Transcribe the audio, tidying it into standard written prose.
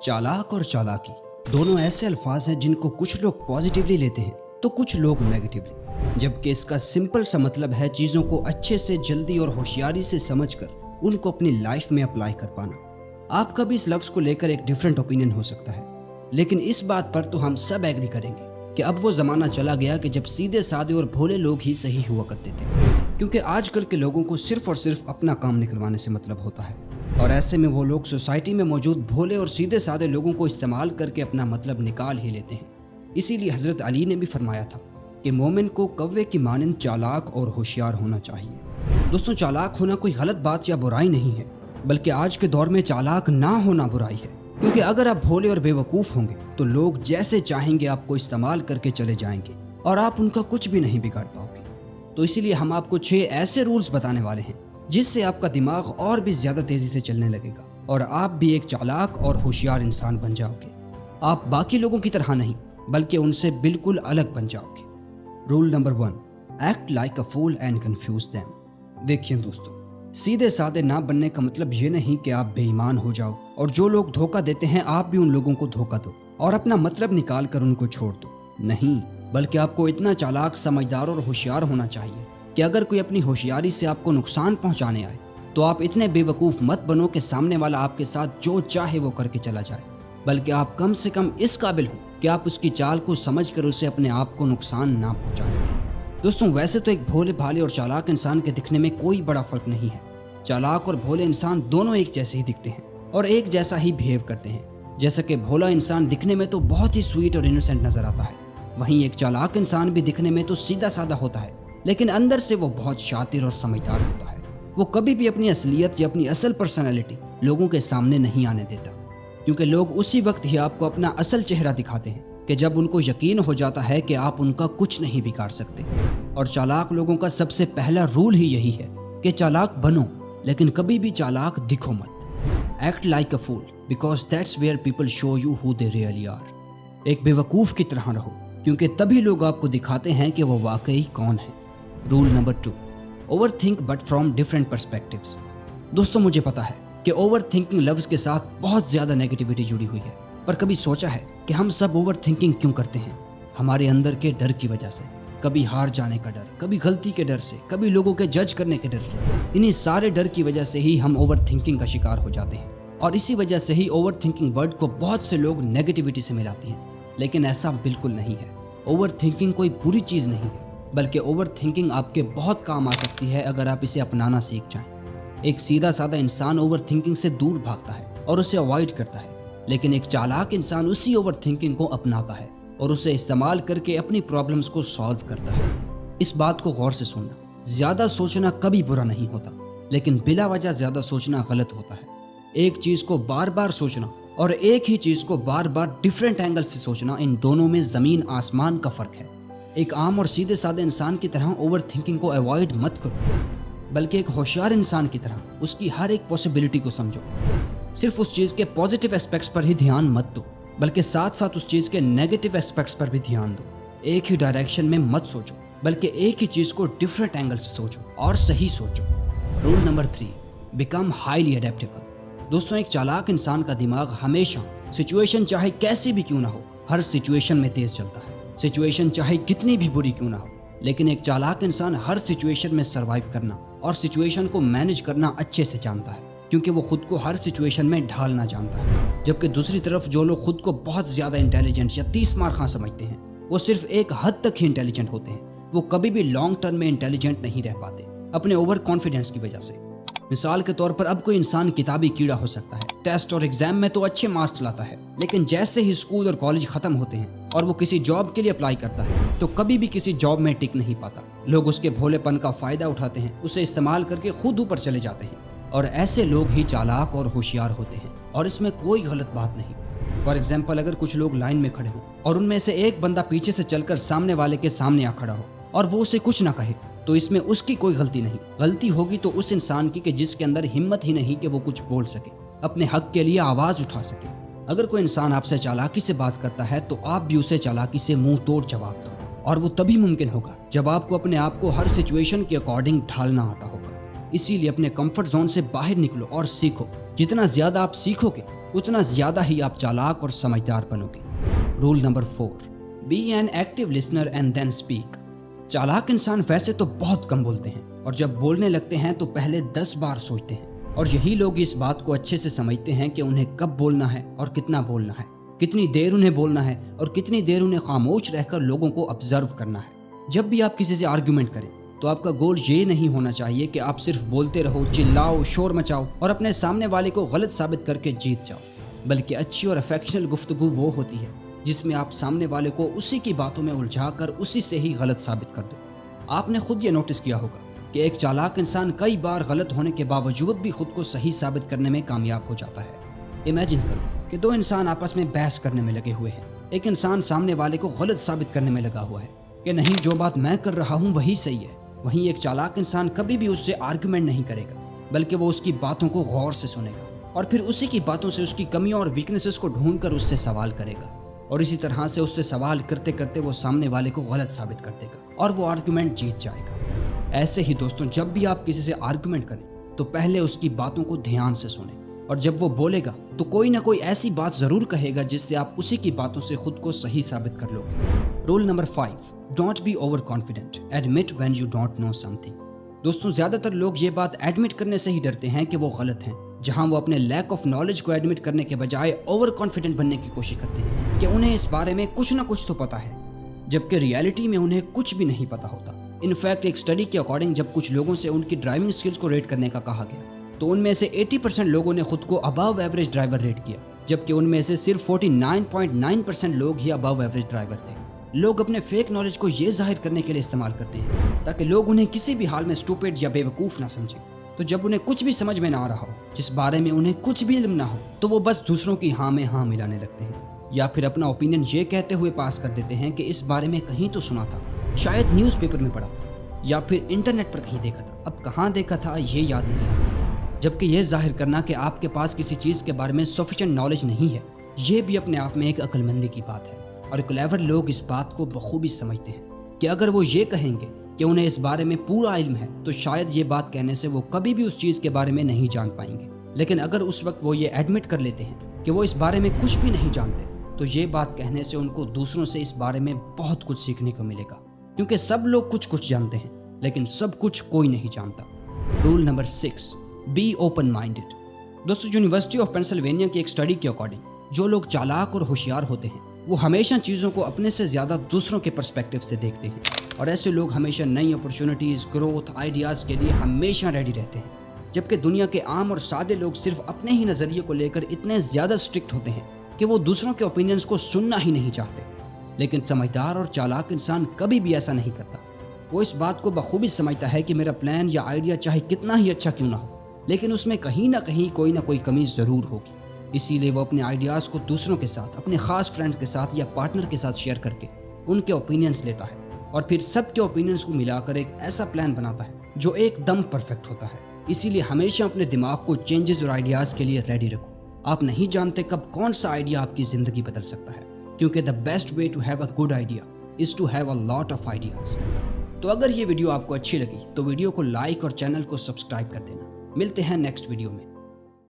चालाक और चालाकी दोनों ऐसे अल्फाज हैं जिनको कुछ लोग पॉजिटिवली लेते हैं तो कुछ लोग नेगेटिवली, जबकि इसका सिंपल सा मतलब है चीज़ों को अच्छे से, जल्दी और होशियारी से समझकर उनको अपनी लाइफ में अप्लाई कर पाना। आपका भी इस लफ्ज़ को लेकर एक डिफरेंट ओपिनियन हो सकता है, लेकिन इस बात पर तो हम सब एग्री करेंगे कि अब वो ज़माना चला गया कि जब सीधे साधे और भोले लोग ही सही हुआ करते थे, क्योंकि आजकल के लोगों को सिर्फ और सिर्फ अपना काम निकलवाने से मतलब होता है। और ऐसे में वो लोग सोसाइटी में मौजूद भोले और सीधे साधे लोगों को इस्तेमाल करके अपना मतलब निकाल ही लेते हैं। इसीलिए हज़रत अली ने भी फरमाया था कि मोमिन को कौवे की मानंद चालाक और होशियार होना चाहिए। दोस्तों, चालाक होना कोई गलत बात या बुराई नहीं है, बल्कि आज के दौर में चालाक ना होना बुराई है, क्योंकि अगर आप भोले और बेवकूफ़ होंगे तो लोग जैसे चाहेंगे आपको इस्तेमाल करके चले जाएंगे और आप उनका कुछ भी नहीं बिगाड़ पाओगे। तो इसीलिए हम आपको 6 ऐसे रूल्स बताने वाले हैं जिससे आपका दिमाग और भी ज़्यादा तेज़ी से चलने लगेगा और आप भी एक चालाक और होशियार इंसान बन जाओगे। आप बाकी लोगों की तरह नहीं, बल्कि उनसे बिल्कुल अलग बन जाओगे। Rule number 1, act like a fool and confuse them. देखिए दोस्तों, सीधे साधे ना बनने का मतलब ये नहीं कि आप बेईमान हो जाओ और जो लोग धोखा देते हैं आप भी उन लोगों को धोखा दो और अपना मतलब निकाल कर उनको छोड़ दो। नहीं, बल्कि आपको इतना चालाक, समझदार और होशियार होना चाहिए कि अगर कोई अपनी होशियारी से आपको नुकसान पहुंचाने आए तो आप इतने बेवकूफ़ मत बनो कि सामने वाला आपके साथ जो चाहे वो करके चला जाए, बल्कि आप कम से कम इस काबिल हो कि आप उसकी चाल को समझकर उसे अपने आप को नुकसान ना पहुंचाने दें। दोस्तों, वैसे तो एक भोले भाले और चालाक इंसान के दिखने में कोई बड़ा फर्क नहीं है। चालाक और भोले इंसान दोनों एक जैसे ही दिखते हैं और एक जैसा ही बिहेव करते हैं। जैसा कि भोला इंसान दिखने में तो बहुत ही स्वीट और इनोसेंट नजर आता है, वहीं एक चालाक इंसान भी दिखने में तो सीधा साधा होता है, लेकिन अंदर से वो बहुत शातिर और समझदार होता है। वो कभी भी अपनी असलियत या अपनी असल पर्सनैलिटी लोगों के सामने नहीं आने देता, क्योंकि लोग उसी वक्त ही आपको अपना असल चेहरा दिखाते हैं कि जब उनको यकीन हो जाता है कि आप उनका कुछ नहीं बिगाड़ सकते। और चालाक लोगों का सबसे पहला रूल ही यही है कि चालाक बनो, लेकिन कभी भी चालाक दिखो मत। Act like a fool because that's where people show you who they really are. एक बेवकूफ़ की तरह रहो, क्योंकि तभी लोग आपको दिखाते हैं कि वो वाकई कौन है। Rule number 2, over think but from different perspectives. दोस्तों, मुझे पता है कि ओवर थिंकिंग लफ्ज़ के साथ बहुत ज़्यादा नेगेटिविटी जुड़ी हुई है, पर कभी सोचा है कि हम सब ओवर थिंकिंग क्यों करते हैं? हमारे अंदर के डर की वजह से। कभी हार जाने का डर, कभी गलती के डर से, कभी लोगों के जज करने के डर से। इन्हीं सारे डर की वजह से ही हम ओवर थिंकिंग का शिकार हो जाते हैं, और इसी वजह से ही ओवर थिंकिंग वर्ड को बहुत से लोग नेगेटिविटी से मिलाते हैं, लेकिन ऐसा बिल्कुल नहीं है। ओवर थिंकिंग कोई बुरी चीज़ नहीं है, बल्कि ओवर थिंकिंग आपके बहुत काम आ सकती है अगर आप इसे अपनाना सीख जाएं। एक सीधा साधा इंसान ओवर थिंकिंग से दूर भागता है और उसे अवॉइड करता है, लेकिन एक चालाक इंसान उसी ओवर थिंकिंग को अपनाता है और उसे इस्तेमाल करके अपनी प्रॉब्लम्स को सॉल्व करता है। इस बात को गौर से सुनना, ज़्यादा सोचना कभी बुरा नहीं होता, लेकिन बिला वजह ज़्यादा सोचना गलत होता है। एक चीज़ को बार बार सोचना और एक ही चीज़ को बार बार डिफरेंट एंगल से सोचना, इन दोनों में ज़मीन आसमान का फ़र्क है। एक आम और सीधे साधे इंसान की तरह ओवर थिंकिंग को अवॉइड मत करो, बल्कि एक होशियार इंसान की तरह उसकी हर एक पॉसिबिलिटी को समझो। सिर्फ उस चीज़ के पॉजिटिव एस्पेक्ट्स पर ही ध्यान मत दो, बल्कि साथ साथ उस चीज़ के नेगेटिव एस्पेक्ट्स पर भी ध्यान दो। एक ही डायरेक्शन में मत सोचो, बल्कि एक ही चीज़ को डिफरेंट एंगल से सोचो और सही सोचो। Rule number 3, become highly adaptable. दोस्तों, एक चालाक इंसान का दिमाग हमेशा सिचुएशन चाहे कैसी भी क्यों ना हो, हर सिचुएशन में तेज चलता है। सिचुएशन चाहे कितनी भी बुरी क्यों ना हो, लेकिन एक चालाक इंसान हर सिचुएशन में सरवाइव करना और सिचुएशन को मैनेज करना अच्छे से जानता है, क्योंकि वो खुद को हर सिचुएशन में ढालना जानता है। जबकि दूसरी तरफ जो लोग खुद को बहुत ज़्यादा इंटेलिजेंट या 30 मार खां समझते हैं, वो सिर्फ एक हद तक ही इंटेलिजेंट होते हैं। वो कभी भी लॉन्ग टर्म में इंटेलिजेंट नहीं रह पाते, अपने ओवर कॉन्फिडेंस की वजह से। मिसाल के तौर पर, अब कोई इंसान किताबी कीड़ा हो सकता है, टेस्ट और एग्जाम में तो अच्छे मार्क्स लाता है, लेकिन जैसे ही स्कूल और कॉलेज खत्म होते हैं और वो किसी जॉब के लिए अप्लाई करता है, तो कभी भी किसी जॉब में टिक नहीं पाता। लोग उसके भोलेपन का फायदा उठाते हैं, उसे इस्तेमाल करके खुद ऊपर चले जाते हैं, और ऐसे लोग ही चालाक और होशियार होते हैं, और इसमें कोई गलत बात नहीं। फॉर एग्जाम्पल, अगर कुछ लोग लाइन में खड़े हों और उनमें से एक बंदा पीछे से चलकर सामने वाले के सामने आ खड़ा हो और वो उसे कुछ ना कहे, तो इसमें उसकी कोई गलती नहीं। गलती होगी तो उस इंसान की कि जिसके अंदर हिम्मत ही नहीं कि वो कुछ बोल सके, अपने हक के लिए आवाज़ उठा सके। अगर कोई इंसान आपसे चालाकी से बात करता है तो आप भी उसे चालाकी से मुंह तोड़ जवाब दो, और वो तभी मुमकिन होगा जब आपको अपने आप को हर सिचुएशन के अकॉर्डिंग ढालना आता होगा। इसीलिए अपने कंफर्ट जोन से बाहर निकलो और सीखो। जितना ज़्यादा आप सीखोगे उतना ज़्यादा ही आप चालाक और समझदार बनोगे। Rule number 4, be an active listener and then speak. चालाक इंसान वैसे तो बहुत कम बोलते हैं और जब बोलने लगते हैं तो पहले 10 बार सोचते हैं, और यही लोग इस बात को अच्छे से समझते हैं कि उन्हें कब बोलना है और कितना बोलना है, कितनी देर उन्हें बोलना है और कितनी देर उन्हें खामोश रहकर लोगों को ऑब्जर्व करना है। जब भी आप किसी से आर्ग्यूमेंट करें तो आपका गोल ये नहीं होना चाहिए कि आप सिर्फ बोलते रहो, चिल्लाओ, शोर मचाओ और अपने सामने वाले को गलत साबित करके जीत जाओ, बल्कि अच्छी और अफेक्शनल गुफ्तगू वो होती है जिसमें आप सामने वाले को उसी की बातों में उलझाकर उसी से ही गलत साबित कर दो। आपने खुद ये नोटिस किया होगा कि एक चालाक इंसान कई बार गलत होने के बावजूद भी खुद को सही साबित करने में कामयाब हो जाता है। इमेजिन करो कि 2 इंसान आपस में बहस करने में लगे हुए हैं। एक इंसान सामने वाले को गलत साबित करने में लगा हुआ है कि नहीं, जो बात मैं कर रहा हूँ वही सही है। वहीं एक चालाक इंसान कभी भी उससे आर्ग्यूमेंट नहीं करेगा, बल्कि वो उसकी बातों को गौर से सुनेगा और फिर उसी की बातों से उसकी कमियों और वीकनेसेस को ढूंढकर उससे सवाल करेगा, और इसी तरह से उससे सवाल करते करते वो सामने वाले को गलत साबित कर देगा और वो आर्ग्यूमेंट जीत जाएगा। ऐसे ही दोस्तों, जब भी आप किसी से आर्ग्यूमेंट करें तो पहले उसकी बातों को ध्यान से सुनें, और जब वो बोलेगा तो कोई ना कोई ऐसी बात जरूर कहेगा जिससे आप उसी की बातों से खुद को सही साबित कर लोगे। Rule number 5, don't be over confident, admit when you don't know something. दोस्तों, ज्यादातर लोग ये बात एडमिट करने से ही डरते हैं कि वो गलत हैं, जहां वो अपने लैक ऑफ नॉलेज को एडमिट करने के बजाय ओवर कॉन्फिडेंट बनने की कोशिश करते हैं कि उन्हें इस बारे में कुछ ना कुछ तो पता है, जबकि रियलिटी में उन्हें कुछ भी नहीं पता होता। इनफैक्ट एक स्टडी के अकॉर्डिंग जब कुछ लोगों से उनकी ड्राइविंग स्किल्स को रेट करने का कहा गया तो उनमें से 80% लोगों ने खुद को अबव एवरेज ड्राइवर रेट किया, जबकि उनमें से सिर्फ 49.9% लोग ही अबव एवरेज ड्राइवर थे। लोग अपने फेक नॉलेज को ये जाहिर करने के लिए इस्तेमाल करते हैं ताकि लोग उन्हें किसी भी हाल में स्टूपिड या बेवकूफ़ ना समझें। तो जब उन्हें कुछ भी समझ में ना आ रहा हो, जिस बारे में उन्हें कुछ भी इल्म ना हो, तो वो बस दूसरों की हाँ में हाँ मिलाने लगते हैं, या फिर अपना ओपिनियन ये कहते हुए पास कर देते हैं कि इस बारे में कहीं तो सुना था, शायद न्यूज़पेपर में पढ़ा था या फिर इंटरनेट पर कहीं देखा था, अब कहाँ देखा था ये याद नहीं आ रहा। जबकि ये जाहिर करना कि आपके पास किसी चीज़ के बारे में सफिशिएंट नॉलेज नहीं है, ये भी अपने आप में एक अक्लमंदी की बात है। और क्लेवर लोग इस बात को बखूबी समझते हैं कि अगर वो ये कहेंगे कि उन्हें इस बारे में पूरा इल्म है तो शायद ये बात कहने से वो कभी भी उस चीज़ के बारे में नहीं जान पाएंगे। लेकिन अगर उस वक्त वो ये एडमिट कर लेते हैं कि वो इस बारे में कुछ भी नहीं जानते, तो ये बात कहने से उनको दूसरों से इस बारे में बहुत कुछ सीखने को मिलेगा, क्योंकि सब लोग कुछ कुछ जानते हैं लेकिन सब कुछ कोई नहीं जानता। Rule number 6, be open minded. दोस्तों, यूनिवर्सिटी ऑफ पेंसिल्वेनिया की एक स्टडी के अकॉर्डिंग जो लोग चालाक और होशियार होते हैं वो हमेशा चीज़ों को अपने से ज़्यादा दूसरों के पर्सपेक्टिव से देखते हैं, और ऐसे लोग हमेशा नई अपॉर्चुनिटीज़, ग्रोथ, आइडियाज़ के लिए हमेशा रेडी रहते हैं। जबकि दुनिया के आम और सादे लोग सिर्फ अपने ही नज़रिए को लेकर इतने ज़्यादा स्ट्रिक्ट होते हैं कि वो दूसरों के ओपिनियंस को सुनना ही नहीं चाहते। लेकिन समझदार और चालाक इंसान कभी भी ऐसा नहीं करता। वो इस बात को बखूबी समझता है कि मेरा प्लान या आइडिया चाहे कितना ही अच्छा क्यों ना हो, लेकिन उसमें कहीं ना कहीं कोई ना कोई कमी ज़रूर होगी। इसीलिए वो अपने आइडियाज़ को दूसरों के साथ, अपने ख़ास फ्रेंड्स के साथ या पार्टनर के साथ शेयर करके उनके ओपिनियंस लेता है, और फिर सबके ओपिनियंस को मिलाकर एक ऐसा प्लान बनाता है जो एकदम परफेक्ट होता है। इसीलिए हमेशा अपने दिमाग को चेंजेस और आइडियाज़ के लिए रेडी रखो। आप नहीं जानते कब कौन सा आइडिया आपकी ज़िंदगी बदल सकता है, क्योंकि the best way to have a good idea is to have a lot of ideas. तो अगर ये वीडियो आपको अच्छी लगी तो वीडियो को लाइक और चैनल को सब्सक्राइब कर देना। मिलते हैं नेक्स्ट वीडियो में।